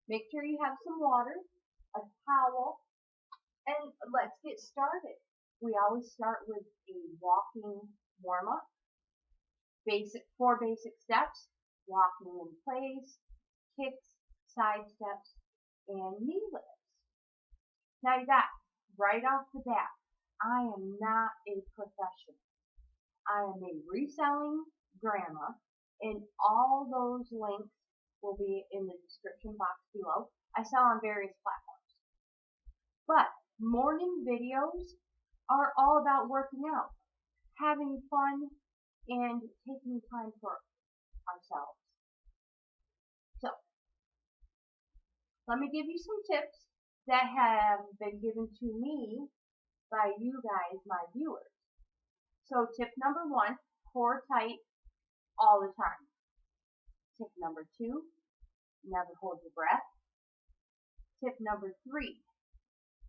Make sure you have some water, a towel, and let's get started. We always start with a walking warm-up. Four basic steps: walking in place, kicks, side steps, and knee lifts. Now you got, right off the bat, I am not a professional. I am a reselling grandma, and all those links will be in the description box below. I sell on various platforms. But morning videos are all about working out, having fun, and taking time for ourselves. So, let me give you some tips that have been given to me by you guys, my viewers. So tip number 1, core tight all the time. Tip number 2, never hold your breath. Tip number 3,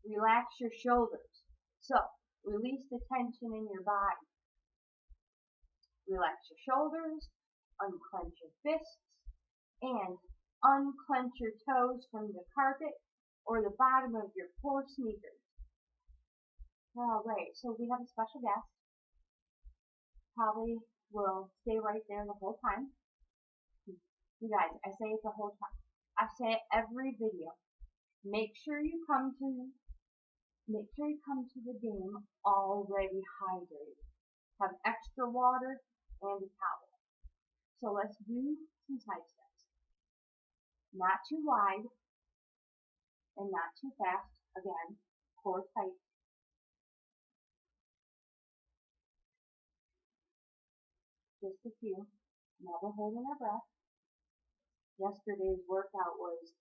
relax your shoulders. So release the tension in your body. Relax your shoulders, unclench your fists, and unclench your toes from the carpet or the bottom of your poor sneakers. Alright, so we have a special guest. Probably will stay right there the whole time. You guys, I say it the whole time. I say it every video. Make sure you come to the game already hydrated. Have extra water and a towel. So let's do some side steps. Not too wide and not too fast. Again, core tight. Just a few. Never holding our breath. Yesterday's workout was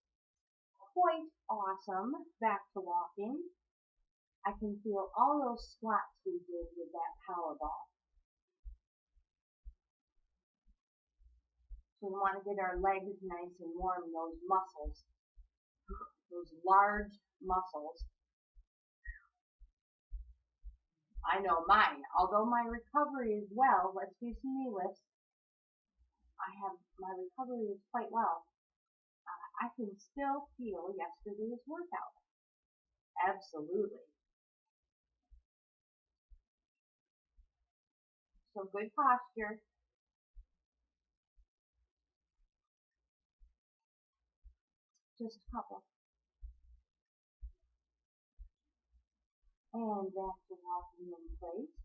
quite awesome. Back to walking. I can feel all those squats we did with that power ball. So we want to get our legs nice and warm, those muscles, those large muscles. I know mine. Although my recovery is well, let's do some knee lifts. My recovery is quite well. I can still feel yesterday's workout. Absolutely. So good posture. Just a couple. And back to walking in place.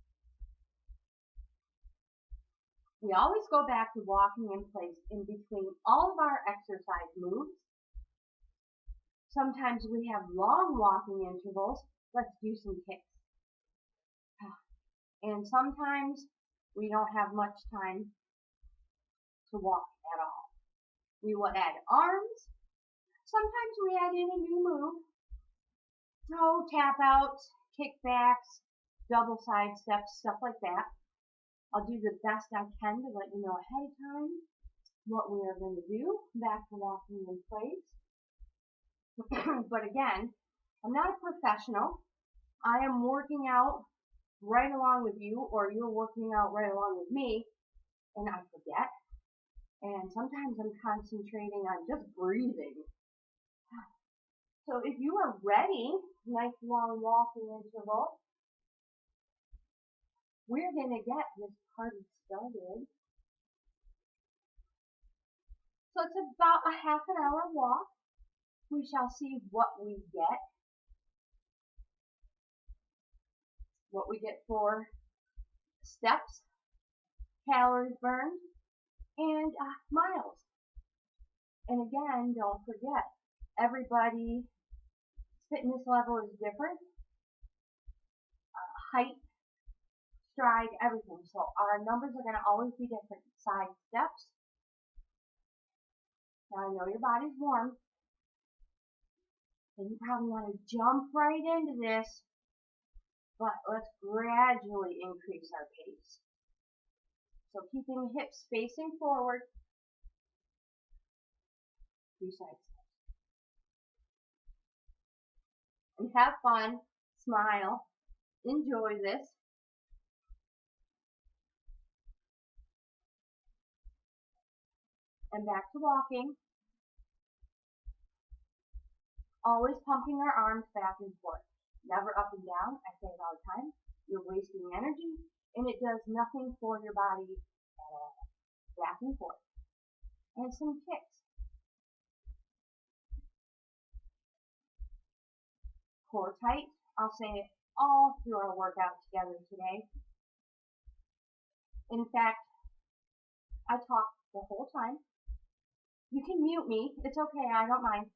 We always go back to walking in place in between all of our exercise moves. Sometimes we have long walking intervals. Let's do some kicks. And sometimes we don't have much time to walk at all. We will add arms. Sometimes we add in a new move. So tap outs, kickbacks, double side steps, stuff like that. I'll do the best I can to let you know ahead of time what we are going to do. Back to walking in place. But again, I'm not a professional. I am working out right along with you, or you're working out right along with me, and I forget. And sometimes I'm concentrating on just breathing. So if you are ready, nice long walking interval, we're going to get this party started. So it's about a half an hour walk. We shall see what we get. What we get for steps, calories burned, and miles. And again, don't forget, everybody's fitness level is different. Height, stride, everything. So our numbers are going to always be different. Side steps. Now I know your body's warm, and you probably want to jump right into this, but let's gradually increase our pace. So keeping hips facing forward. 2 side steps. And have fun, smile, enjoy this. And back to walking. Always pumping our arms back and forth. Never up and down. I say it all the time. You're wasting energy, and it does nothing for your body at all. Back and forth. And some kicks. Core tight. I'll say it all through our workout together today. In fact, I talk the whole time. You can mute me. It's okay. I don't mind.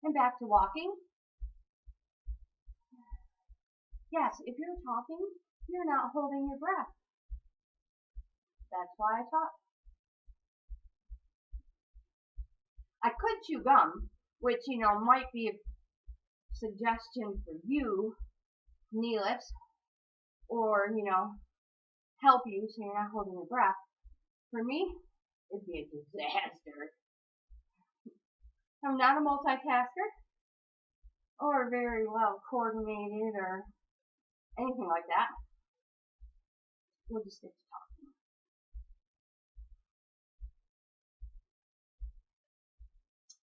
And back to walking. Yes, if you're talking, you're not holding your breath. That's why I talk. I could chew gum, which, might be a suggestion for you, knee lifts, or, help you so you're not holding your breath. For me, it'd be a disaster. I'm not a multitasker, or very well coordinated, or anything like that. We'll just stick to talking.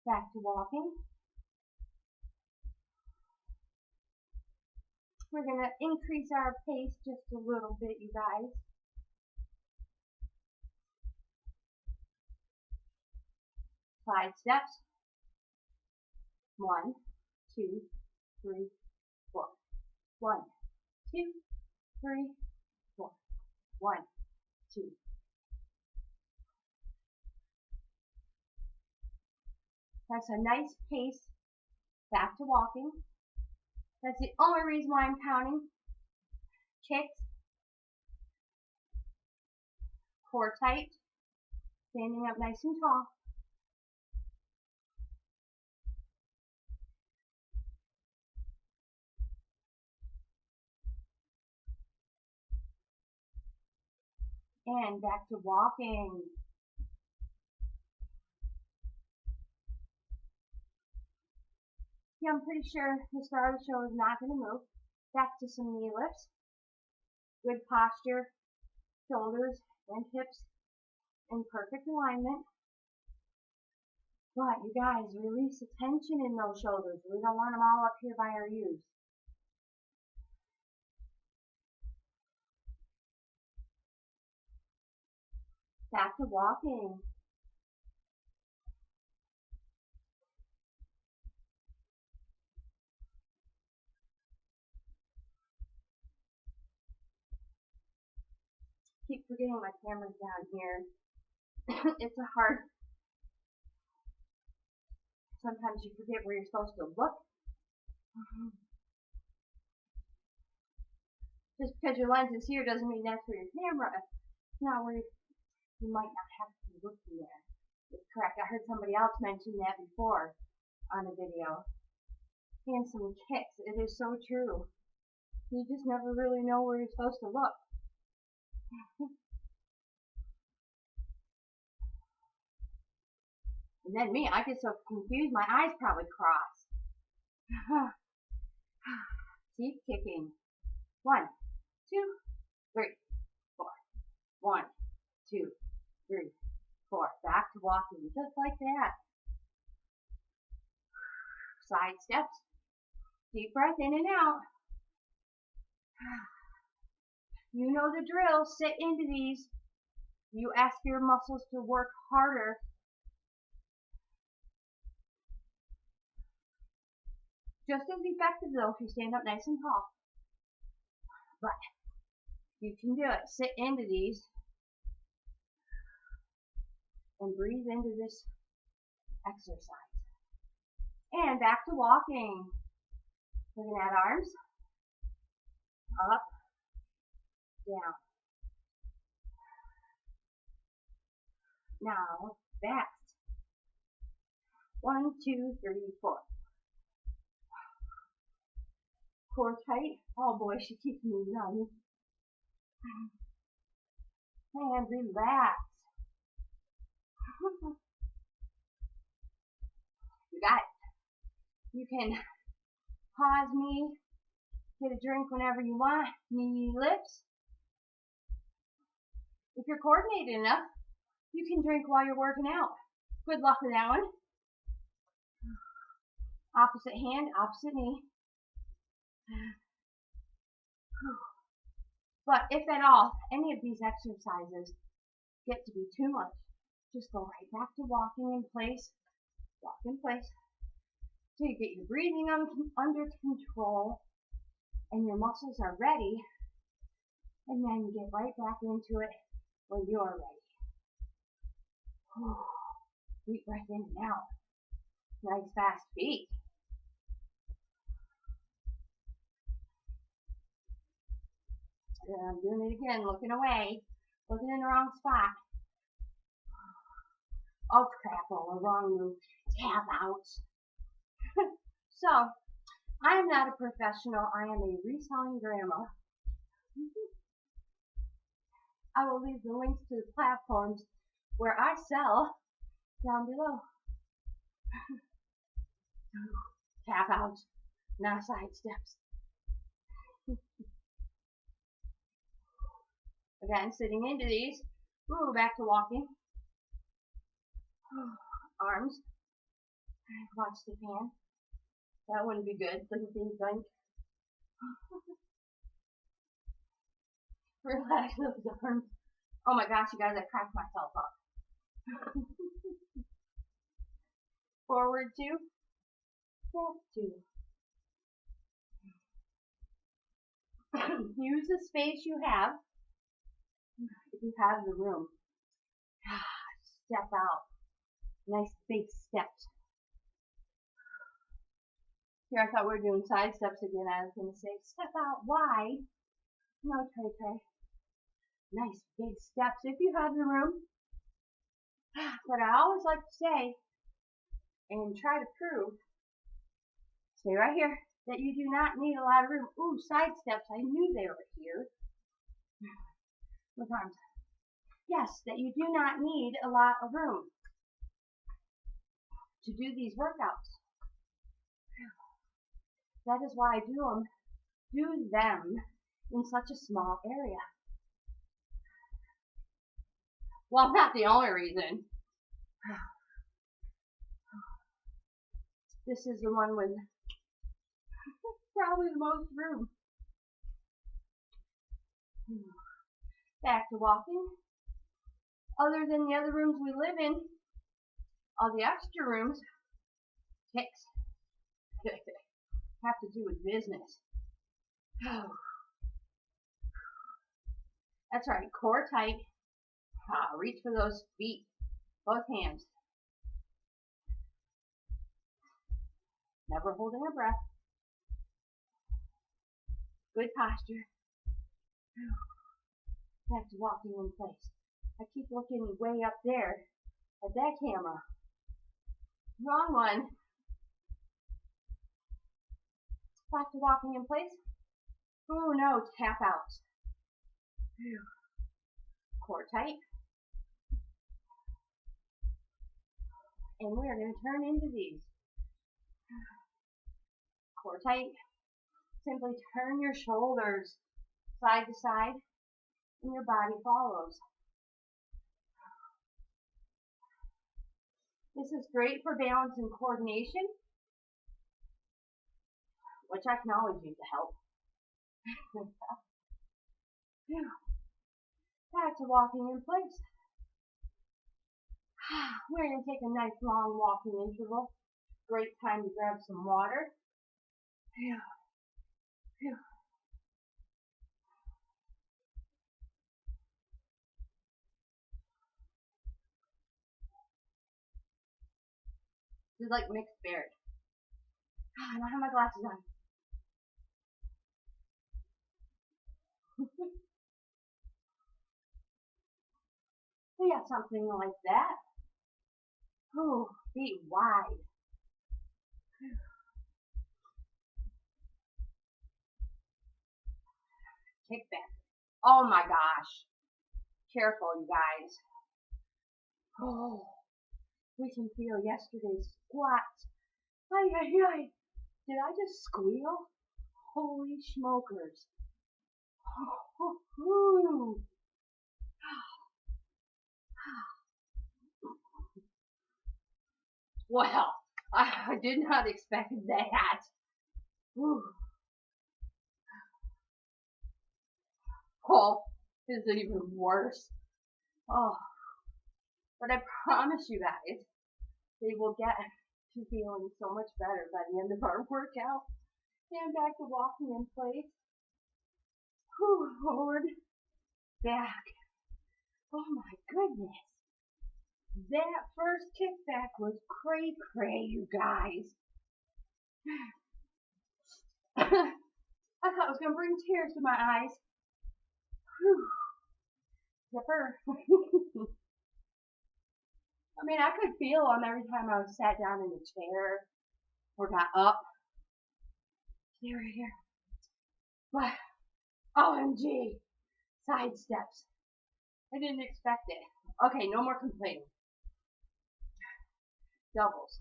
Back to walking. We're going to increase our pace just a little bit, you guys. Side steps. 1, 2, 3, 4. 1, 2, 3, 4. 1, 2. That's a nice pace. Back to walking. That's the only reason why I'm counting. Kicks. Core tight. Standing up nice and tall. And back to walking. Yeah, I'm pretty sure the star of the show is not going to move. Back to some knee lifts. Good posture. Shoulders and hips in perfect alignment. But you guys, release the tension in those shoulders. We don't want them all up here by our ears. Back to walking. Keep forgetting my camera's down here. It's a hard. Sometimes you forget where you're supposed to look. Just because your lens is here doesn't mean that's where your camera is. Not where you might not have to be looking there. It's correct. I heard somebody else mention that before on a video. And some kicks. It is so true. You just never really know where you're supposed to look. And then me, I get so confused, my eyes probably cross. Keep kicking. 1, 2, 3, 4. 1, 2, 3, 4. Back to walking, just like that. Side steps. Deep breath in and out. You know the drill. Sit into these. You ask your muscles to work harder. Just as effective though if you stand up nice and tall. But you can do it. Sit into these and breathe into this exercise. And back to walking. We're going to add arms. Up. Down. Now, back. 1, 2, 3, 4. Core tight. Oh boy, she keeps moving on me. And relax. You got it. You can pause me, get a drink whenever you want. Knee lifts. If you're coordinated enough, You can drink while you're working out. Good luck with that one. Opposite hand, opposite knee. But if at all, any of these exercises get to be too much, just go right back to walking in place. Walk in place. So you get your breathing under control and your muscles are ready. And then you get right back into it when you're ready. Deep breath in and out. Nice fast beat. And I'm doing it again, looking away, looking in the wrong spot. Oh crap, oh, wrong move. Tap out. So, I am not a professional. I am a reselling grandma. I will leave the links to the platforms where I sell down below. Tap out, now side steps. Again, sitting into these. Ooh, back to walking. Arms. Watch the fan. That wouldn't be good. Looking things going. Relax those arms. Oh my gosh, you guys, I cracked myself up. Forward 2. Back 2. Use the space you have. If you have the room. Step out. Nice big steps. Here I thought we were doing side steps again. I was going to say step out wide. No, Trey. Nice big steps if you have the room. But I always like to say and try to prove, stay right here, that you do not need a lot of room. Ooh, side steps. I knew they were here. With arms. Yes, that you do not need a lot of room to do these workouts. That is why I do them in such a small area. Well, not the only reason. This is the one with probably the most room. Back to walking. Other than the other rooms we live in, all the extra rooms, kicks, have to do with business. That's right, core tight. Reach for those feet, both hands. Never holding a breath. Good posture. Back to walking in place. I keep looking way up there at that camera. Wrong one. Back to walking in place. Oh no, tap out. Core tight. And we are going to turn into these. Core tight. Simply turn your shoulders side to side and your body follows. This is great for balance and coordination, which I can always use to help. Back to walking in place. We're going to take a nice long walking interval. Great time to grab some water. This is like mixed berry. I don't have my glasses on. Yeah, something like that. Oh, feet wide. Kick back. Oh my gosh. Careful, you guys. Oh, we can feel yesterday's squats. Ay, ay, ay. Did I just squeal? Holy smokers. Well, I did not expect that. Whew. Oh, this is even worse. Oh, but I promise you guys, they will get to feeling so much better by the end of our workout. And back to walking in place. Whew, forward, back. Oh my goodness. That first kickback was cray-cray, you guys. I thought it was going to bring tears to my eyes. Whew. Yipper. I mean, I could feel them every time I was sat down in the chair or got up. See right here. But, OMG, side steps. I didn't expect it. Okay, no more complaining. Doubles.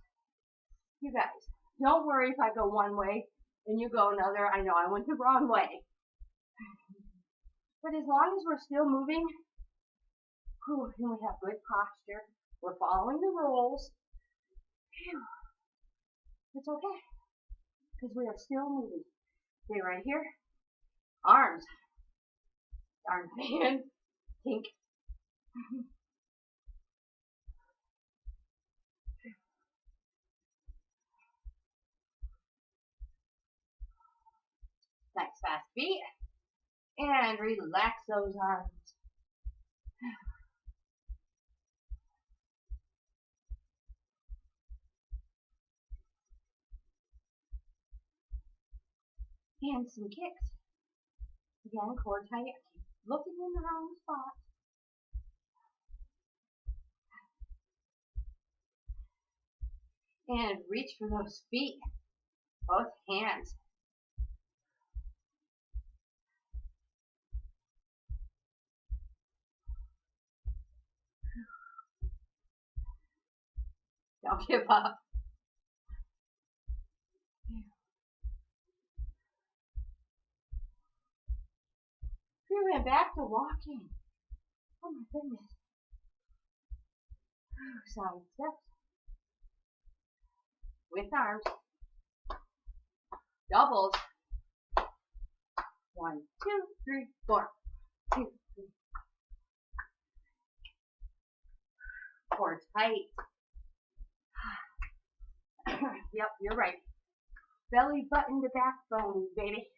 You guys, don't worry if I go one way and you go another. I know I went the wrong way. But as long as we're still moving, and we have good posture, we're following the rules, it's okay. Because we are still moving. Stay right here. Arms. Darn man. Tink. Nice fast beat. And relax those arms. And some kicks. Again, core tight. Keep looking in the wrong spot. And reach for those feet. Both hands. Don't give up. We went back to walking. Oh my goodness. Side steps. With arms. Doubles. 1, 2, 3, 4. 2, 3. Core tight. Yep, you're right. Belly button to backbone, baby.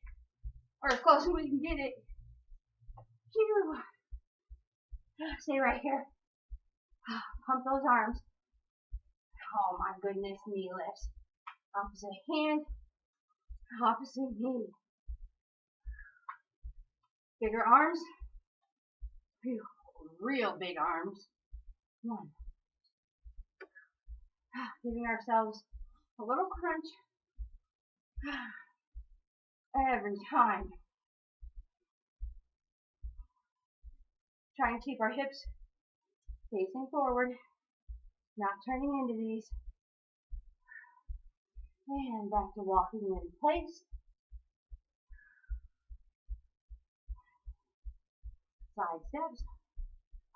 Or as close as we can get it. Phew. Stay right here. Pump those arms. Oh my goodness, knee lifts. Opposite hand. Opposite knee. Bigger arms. Phew. Real big arms. 1. Giving ourselves a little crunch every time. Try and keep our hips facing forward, not turning into these. And back to walking in place. Side steps.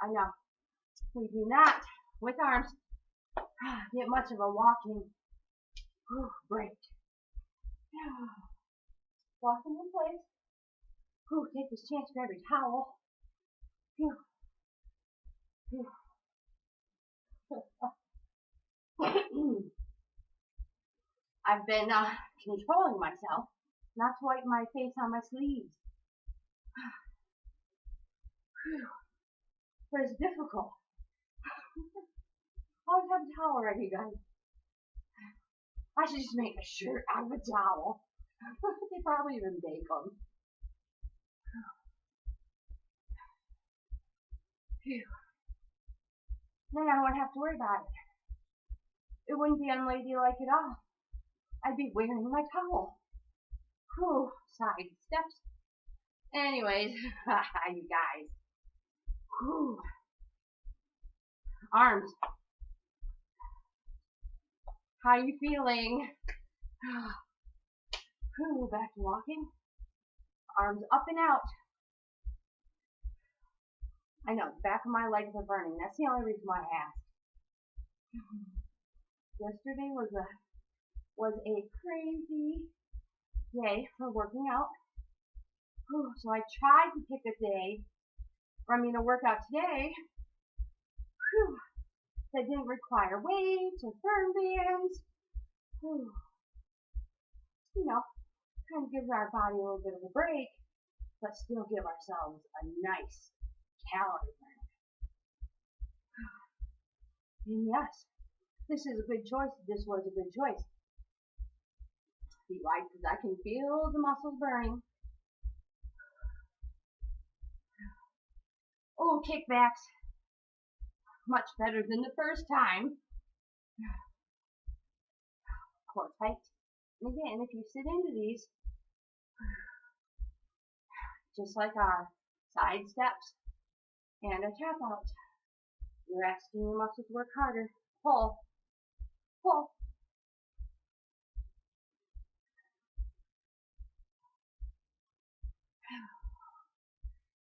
I know we do not, with arms, get much of a walking break. Walking in place. Take this chance to grab your towel. I've been controlling myself not to wipe my face on my sleeves. But it's difficult. Always have a towel ready, guys. I should just make a shirt out of a towel. They probably even bake them. Then I wouldn't have to worry about it. It wouldn't be unladylike at all. I'd be wearing my towel. Side steps. Anyways, you guys. Arms. How are you feeling? Back to walking. Arms up and out. I know, the back of my legs are burning. That's the only reason why I asked. Yesterday was a crazy day for working out. Whew, so I tried to pick a day, to work out today, that didn't require weights or burn bands. Whew. Kind of gives our body a little bit of a break, but still give ourselves a nice calorie burn. And yes, this is a good choice. This was a good choice. Why? Because I can feel the muscles burning. Oh, kickbacks. Much better than the first time. Core tight. And again, if you sit into these, just like our side steps and a tap out, you're asking your muscles to work harder. Pull. Pull.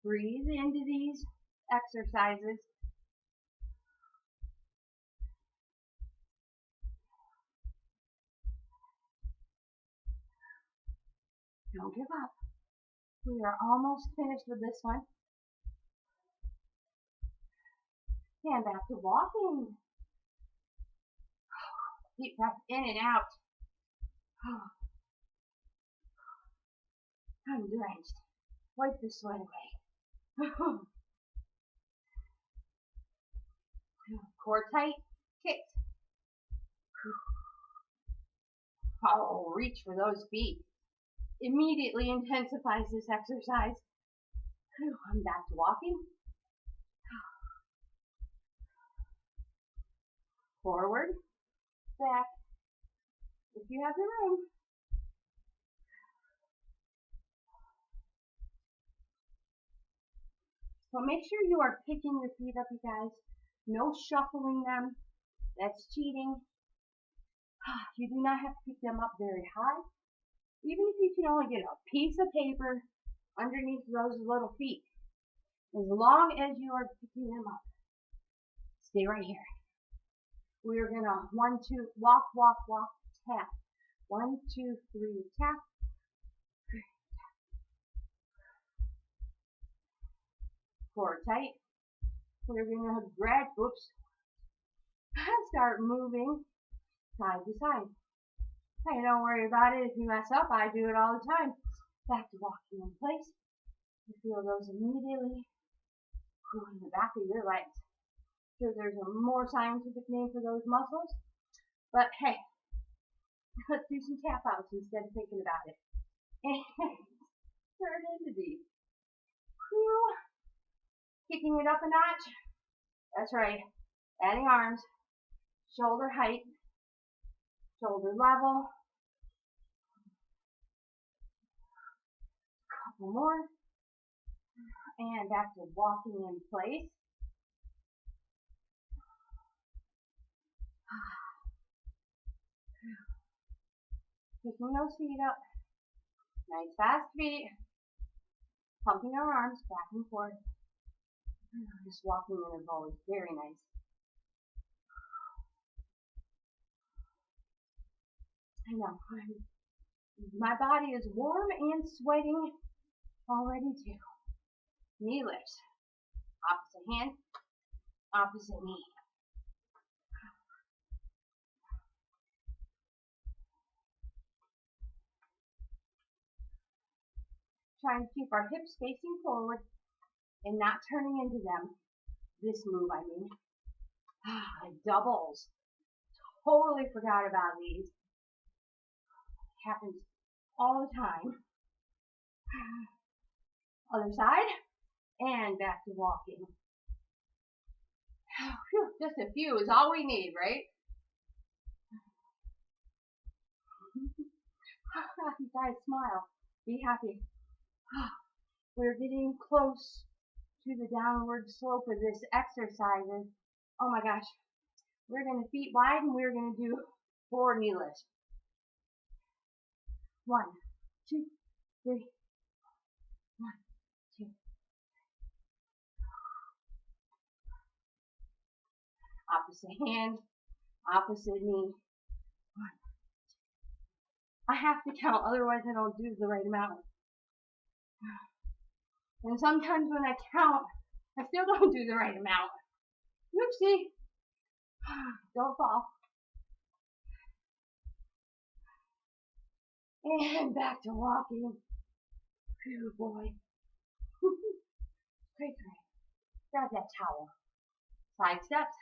Breathe into these exercises. Don't give up. We are almost finished with this one. And back to walking. Deep breath in and out. I'm drenched. Wipe the sweat away. Core tight. Kick. Oh, reach for those feet. Immediately intensifies this exercise. I'm back to walking. Forward. Back. If you have the room. So make sure you are picking your feet up, you guys. No shuffling them. That's cheating. You do not have to pick them up very high. Even if you can only get a piece of paper underneath those little feet. As long as you are picking them up. Stay right here. We're going to 1, 2, walk, walk, walk, tap. 1, 2, 3, tap. Core tight. We're going to start moving side to side. Hey, don't worry about it. If you mess up, I do it all the time. Back to walking in place. You feel those immediately in the back of your legs. Sure, there's a more scientific name for those muscles, but hey, let's do some tap outs instead of thinking about it. And turn into these. Kicking it up a notch. That's right. Adding arms, shoulder height, shoulder level. Couple more. And back to walking in place. Picking those feet up. Nice fast feet. Pumping our arms back and forth. This walking interval is very nice. I know. My body is warm and sweating already too. Knee lifts. Opposite hand. Opposite knee. Trying to keep our hips facing forward and not turning into them. This move, doubles. Totally forgot about these. Happens all the time. Other side, and back to walking. Whew, just a few is all we need, right? You guys smile. Be happy. We're getting close to the downward slope of this exercise. And oh my gosh, we're going to feet wide and we're going to do 4 knee lifts. 1, 2, 3. 1, 2. Opposite hand, opposite knee. I have to count, otherwise I don't do the right amount. And sometimes when I count, I still don't do the right amount. Oopsie. Don't fall. And back to walking. Phew, boy. Great. Grab that towel. Side steps.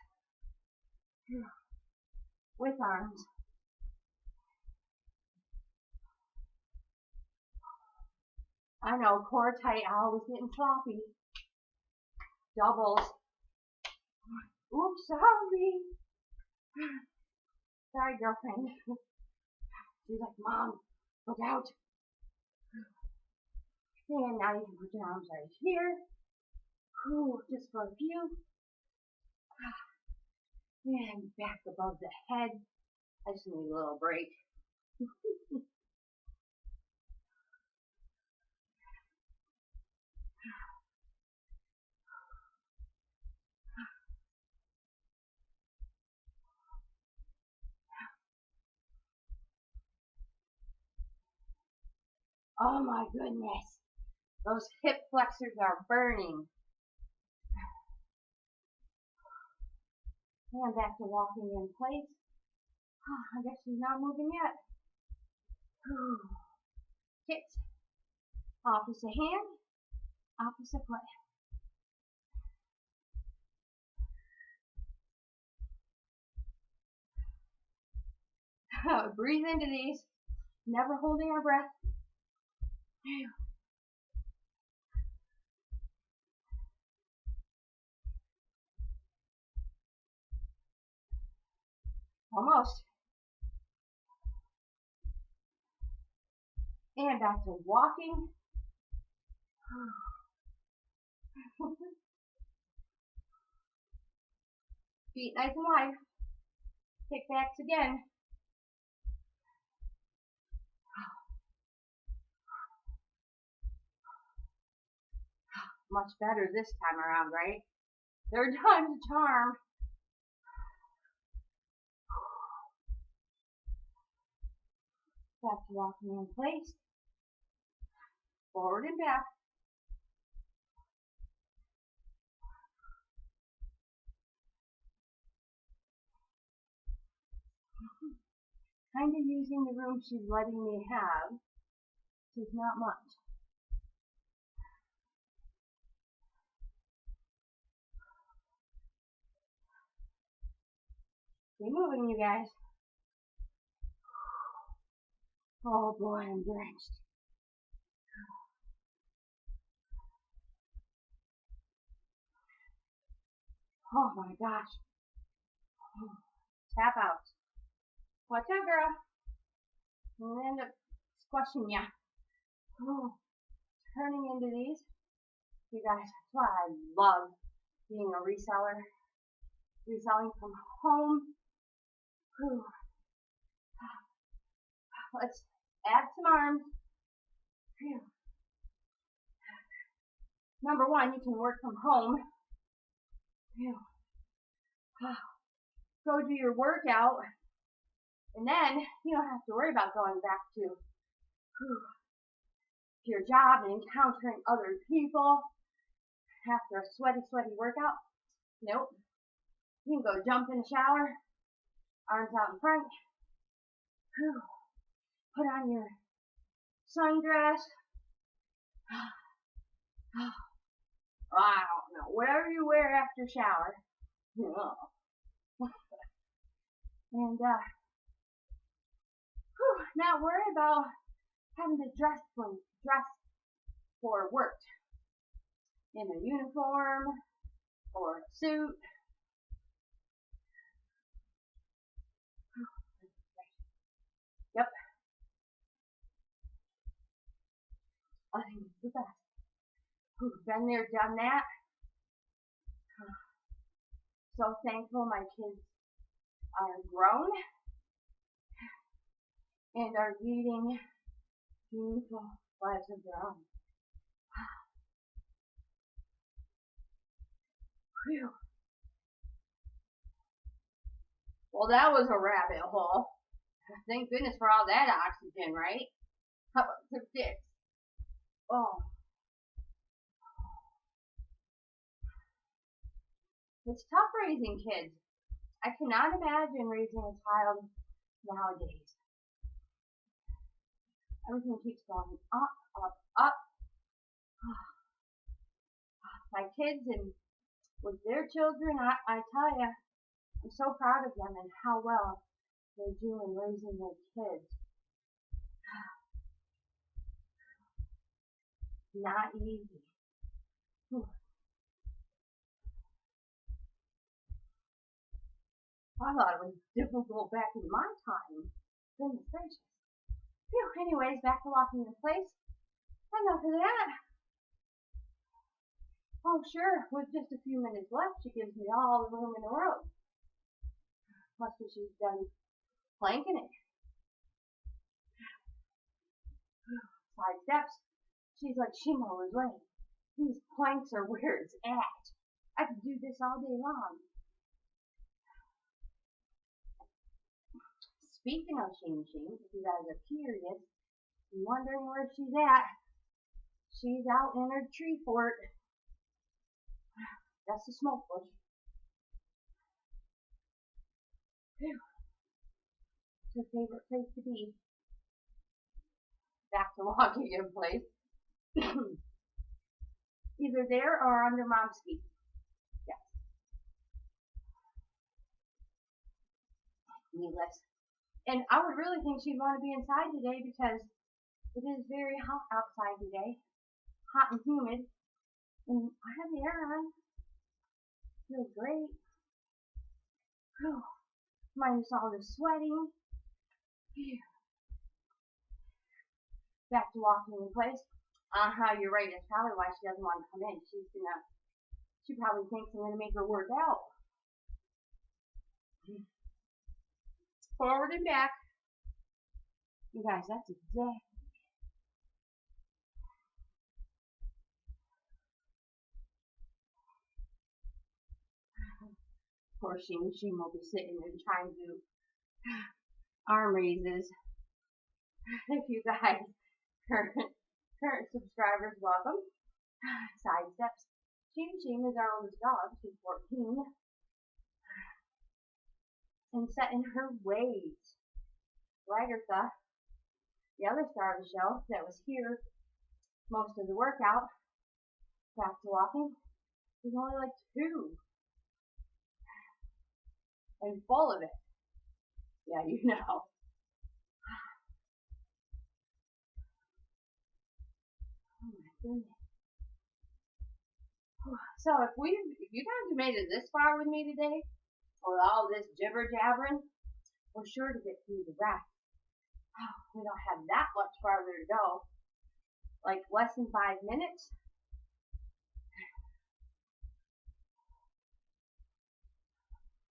With arms. I know, core tight, always getting sloppy. Doubles. Oops, sorry. Sorry, girlfriend. She's like, Mom, look out. And now you can put your arms right here. Ooh, just for a few. And back above the head. I just need a little break. Oh my goodness. Those hip flexors are burning. And back to walking in place. I guess she's not moving yet. Kicks. Opposite hand. Opposite foot. Breathe into these. Never holding our breath. Almost. And back to walking. Feet nice and wide. Kickbacks again. Much better this time around, right? Third time's a charm. Back to walking in place. Forward and back. Kind of using the room she's letting me have, which is not much. Keep moving, you guys. Oh boy, I'm drenched. Oh my gosh. Tap out. Watch out, girl. We'll end up squashing ya. Turning into these. You guys, that's why I love being a reseller. Reselling from home. Let's add some arms. Number one, you can work from home. Go do your workout, and then you don't have to worry about going back to your job and encountering other people after a sweaty workout. Nope. You can go jump in the shower, arms out in front. Put on your sundress. Wow, no, whatever you wear after shower. And not worry about having to dress for work in a uniform or a suit. Yep. I think it's the best. Been there, done that. So thankful my kids are grown and are leading beautiful lives of their own. Whew. Well, that was a rabbit hole. Thank goodness for all that oxygen, right? How about the dicks? Oh, it's tough raising kids. I cannot imagine raising a child nowadays. Everything keeps going up, up, up. My kids and with their children, I tell you, I'm so proud of them and how well they do in raising their kids. Not easy. Whew. I thought it was difficult back in my time. Goodness gracious. Phew. Anyways, back to walking in place. Enough of that. Oh, sure, with just a few minutes left, she gives me all the room in the world. Must be she's done planking it. Side steps. She's like, Shima was right. These planks are where it's at. I could do this all day long. Speaking of Shim Shim, if you guys are curious, and wondering where she's at, she's out in her tree fort. That's the smoke bush. Whew. It's her favorite place to be. Back to walking in place. Either there or under mom's feet. Yes. Needless. And I would really think she'd want to be inside today because it is very hot outside today. Hot and humid. And I have the air on. Feels great. Whew. Minus all the sweating. Phew. Back to walking in place. You're right. That's probably why she doesn't want to come in. She probably thinks I'm going to make her work out. Forward and back. You guys, that's exactly. Of course, she will be sitting and trying to do arm raises. If you guys, current subscribers, welcome. Side steps. Shim is our oldest dog. She's 14. And setting her ways. Lagertha, the other star of the show that was here most of the workout, back to walking, she's only like 2. And full of it. Yeah, you know. Oh my goodness. So if you guys have made it this far with me today, with all this jibber jabbering, we're sure to get through the rest. We don't have that much farther to go. Like less than 5 minutes.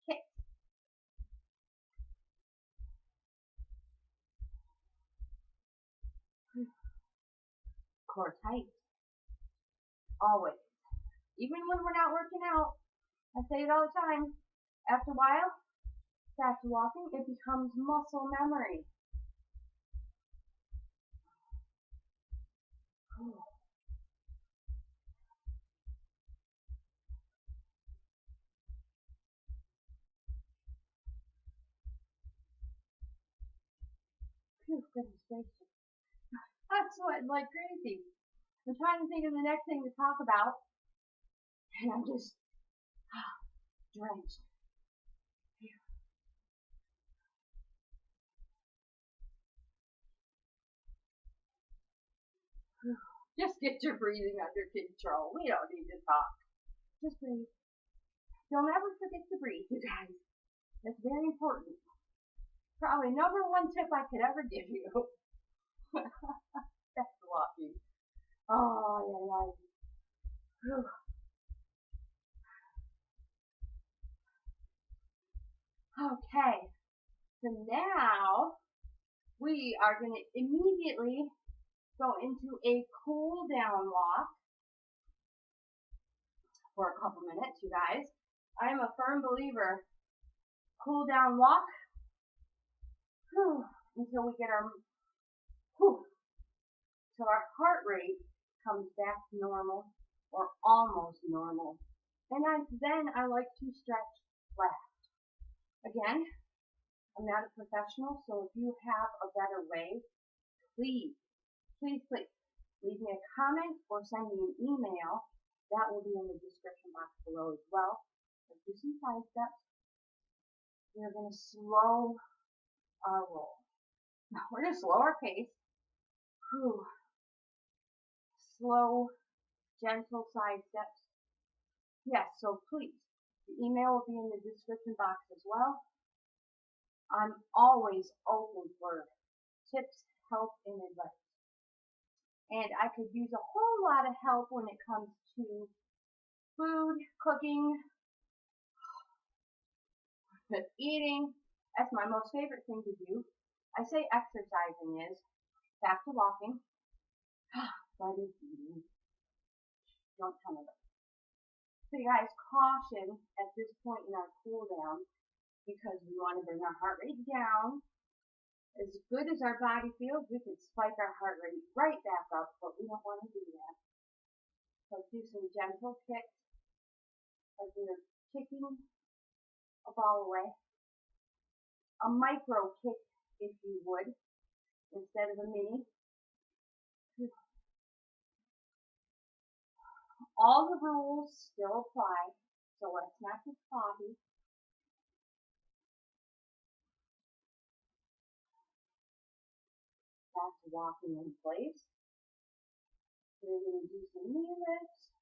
Okay. Core tight. Always. Even when we're not working out. I say it all the time. After a while, back to walking, it becomes muscle memory. Phew, goodness gracious. I'm sweating like crazy. I'm trying to think of the next thing to talk about. And I'm just drenched. Just get your breathing under control. We don't need to talk. Just breathe. Don't ever forget to breathe, you guys. That's very important. Probably number 1 tip I could ever give you. That's walking. Oh, yeah. Okay. So now we are going to immediately go into a cool down walk for a couple minutes, you guys. I'm a firm believer. Cool down walk until we get our, whew, till our heart rate comes back to normal or almost normal. And then I like to stretch flat. Again, I'm not a professional, so if you have a better way, please, please, please leave me a comment or send me an email. That will be in the description box below as well. Let's do some side steps. We're going to slow our roll. Now we're going to slow our pace. Whew. Slow, gentle side steps. Yes, so please, the email will be in the description box as well. I'm always open for tips, help, and advice. And I could use a whole lot of help when it comes to food, cooking, eating. That's my most favorite thing to do. I say exercising is back to walking. But it's eating. Don't tell me that. So you guys, caution at this point in our cool down because we want to bring our heart rate down. As good as our body feels, we could spike our heart rate right back up, but we don't want to do that. So do some gentle kicks, like you're kicking a ball away. A micro kick, if you would, instead of a mini. All the rules still apply, so let's not get sloppy. Back to walking in place. We're going to do some knee lifts,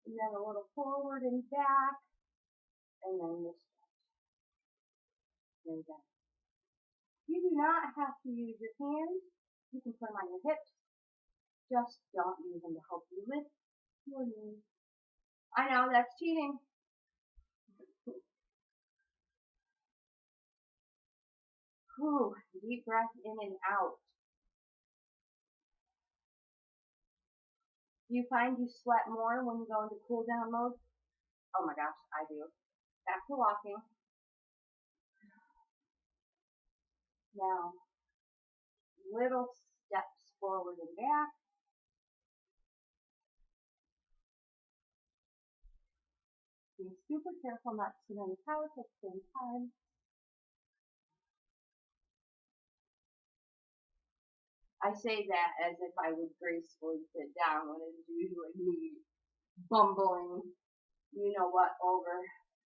and then a little forward and back, and then this stretch. There we go. You do not have to use your hands. You can put them on your hips. Just don't use them to help you lift your knees. I know, that's cheating. Whew, deep breath in and out. Do you find you sweat more when you go into cool down mode? Oh my gosh, I do. Back to walking. Now, little steps forward and back. Being super careful not to sit on the couch at the same time. I say that as if I would gracefully sit down when it's usually me bumbling, you know what, over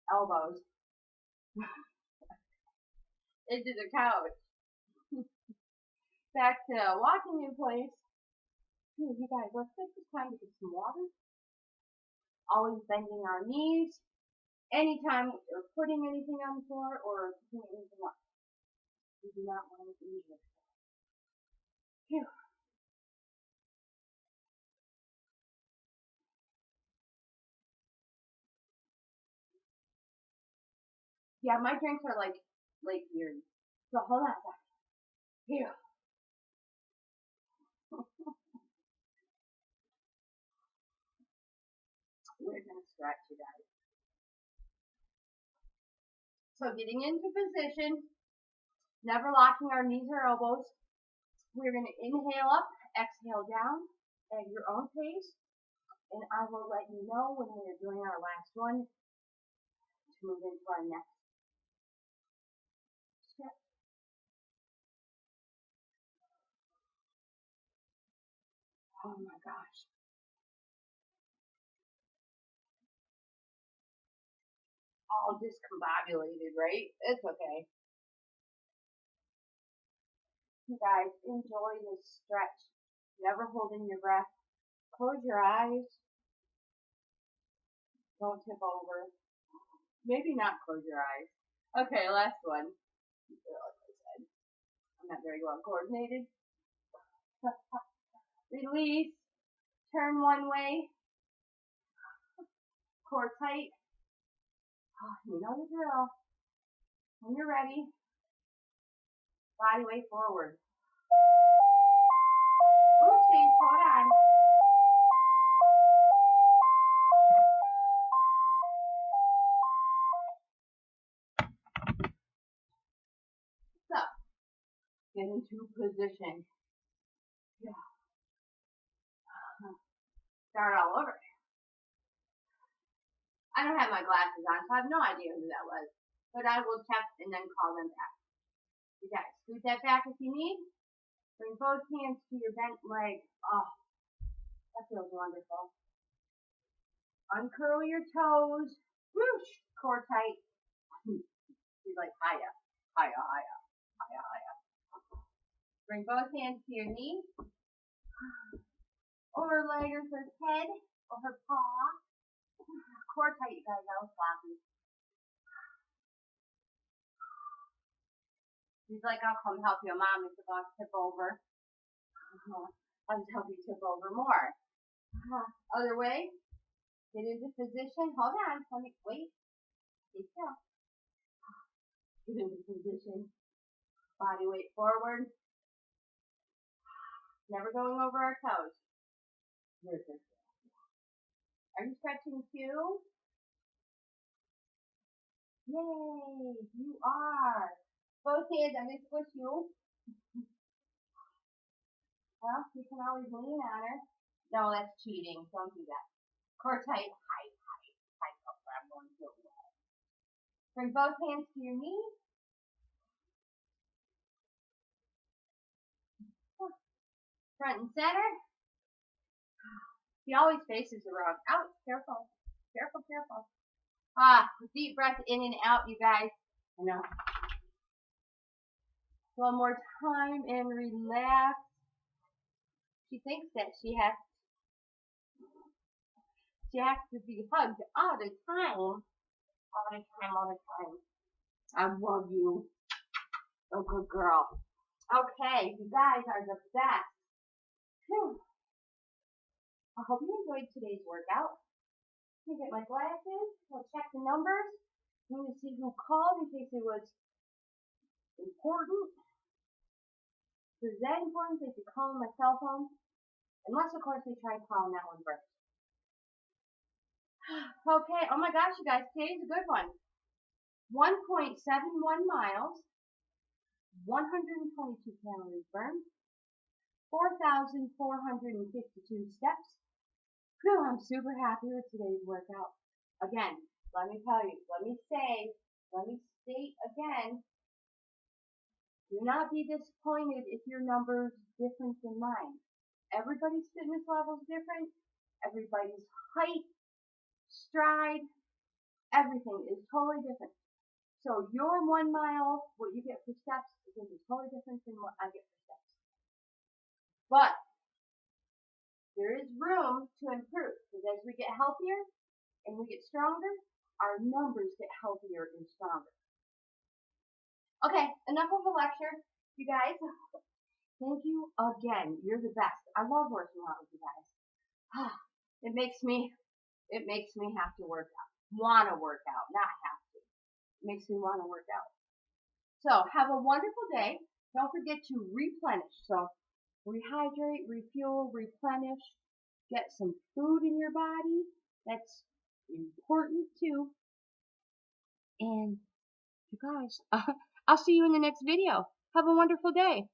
elbows into the couch. Back to walking in place. Hey, you guys, let's take this time to get some water. Always bending our knees. Anytime we're putting anything on the floor or picking anything up. We do not want to injure ourselves. Phew. Yeah, my drinks are like Lake Erie. So hold on a second. Here. We're going to stretch, you guys. So getting into position, never locking our knees or elbows. We're going to inhale up, exhale down at your own pace. And I will let you know when we're doing our last one to move into our next step. Oh my gosh. All discombobulated, right? It's okay. You guys, enjoy this stretch. Never holding your breath. Close your eyes. Don't tip over. Maybe not close your eyes. Okay, last one. Like I said, I'm not very well coordinated. Release. Turn one way. Core tight. You know the drill. When you're ready, body weight forward. Oopsies, hold on. So, Get into position. Yeah. Start all over. I don't have my glasses on, so I have no idea who that was. But I will check and then call them back. You guys, scoot that back if you need. Bring both hands to your bent leg. Oh, that feels wonderful. Uncurl your toes. Whoosh, core tight. She's like, hiya, hiya, hiya, hiya, hiya. Bring both hands to your knee. Or leg or her head or her paw. Core tight, you guys. That was sloppy. She's like, I'll come help you, Mom, if the boss tip over. I'll just help you tip over more. Other way. Get into position. Hold on. Let me wait. Stay still. Get into position. Body weight forward. Never going over our toes. Are you stretching too? Yay, you are. Both hands, I'm going to push you. Well, you can always lean on her. No, that's cheating. Don't do that. Core tight, tight, tight, tight. Oh, I'm going to go. Bring both hands to your knees. Front and center. He always faces the wrong. Ouch, careful. Careful, careful. Deep breath in and out, you guys. I know. One more time and relax. She thinks that she has to be hugged all the time. All the time, all the time. I love you. Oh, good girl. Okay, you guys are the best. Whew. I hope you enjoyed today's workout. Let me get my glasses. I'll check the numbers. I'm going to see who called in case it was important. Is that important if you call my cell phone? Unless, of course, they tried calling that one first. Okay, oh my gosh, you guys, today's a good one. 1.71 miles, 122 calories burned, 4,452 steps. Whew, I'm super happy with today's workout. Again, let me tell you, let me state again, do not be disappointed if your number's different than mine. Everybody's fitness level is different. Everybody's height, stride, everything is totally different. So your 1 mile, what you get for steps, is going to be totally different than what I get for steps. But there is room to improve, because as we get healthier and we get stronger, our numbers get healthier and stronger. Okay, enough of a lecture, you guys. Thank you again. You're the best. I love working out with you guys. It makes me have to work out. Want to work out, not have to. It makes me want to work out. So have a wonderful day. Don't forget to replenish. So rehydrate, refuel, replenish. Get some food in your body. That's important too. And you guys, I'll see you in the next video. Have a wonderful day.